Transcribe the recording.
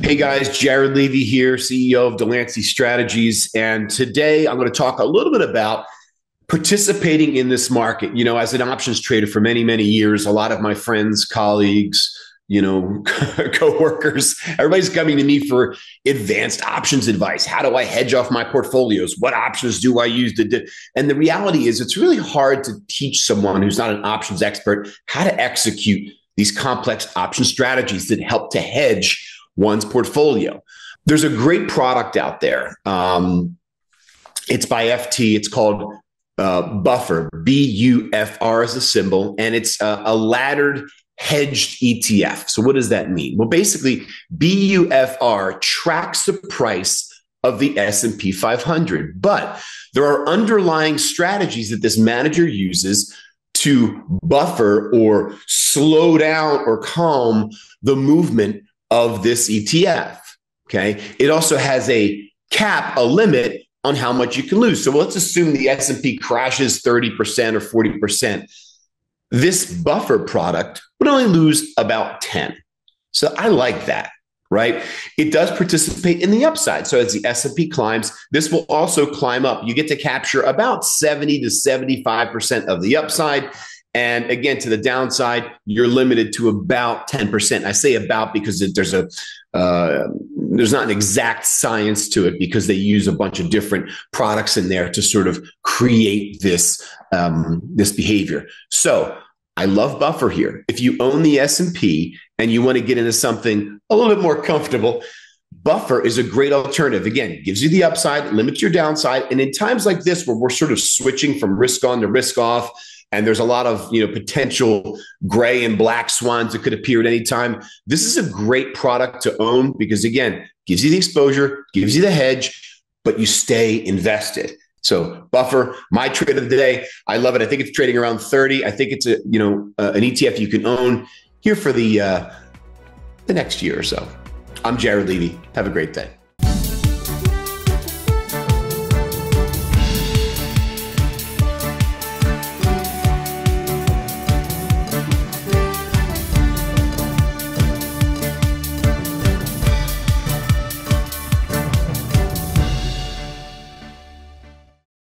Hey guys, Jared Levy here, CEO of Delancey Strategies. And today I'm going to talk a little bit about participating in this market. As an options trader for many, many years, a lot of my friends, colleagues, coworkers, everybody's coming to me for advanced options advice. How do I hedge off my portfolios? What options do I use to do? And the reality is it's really hard to teach someone who's not an options expert how to execute these complex option strategies that help to hedge one's portfolio. There's a great product out there. It's by FT. It's called BUFR, BUFR is the symbol, and it's a laddered hedged ETF. So what does that mean? Well, basically, BUFR tracks the price of the S&P 500, but there are underlying strategies that this manager uses to buffer or slow down or calm the movement of this ETF. Okay. It also has a cap, a limit on how much you can lose. So let's assume the S&P crashes 30% or 40%. This buffer product would only lose about 10. So I like that, right? It does participate in the upside. So as the S&P climbs, this will also climb up. You get to capture about 70 to 75% of the upside. And again, to the downside, you're limited to about 10%. I say about because there's not an exact science to it because they use a bunch of different products in there to sort of create this behavior. So I love buffer here. If you own the S&P and you want to get into something a little bit more comfortable, buffer is a great alternative. Again, gives you the upside, limits your downside. And in times like this, where we're sort of switching from risk on to risk off, and there's a lot of potential gray and black swans that could appear at any time, this is a great product to own because, again, gives you the exposure, gives you the hedge, but you stay invested. So buffer, my trade of the day, I love it. I think it's trading around 30. I think it's an ETF you can own here for the next year or so. I'm Jared Levy. Have a great day.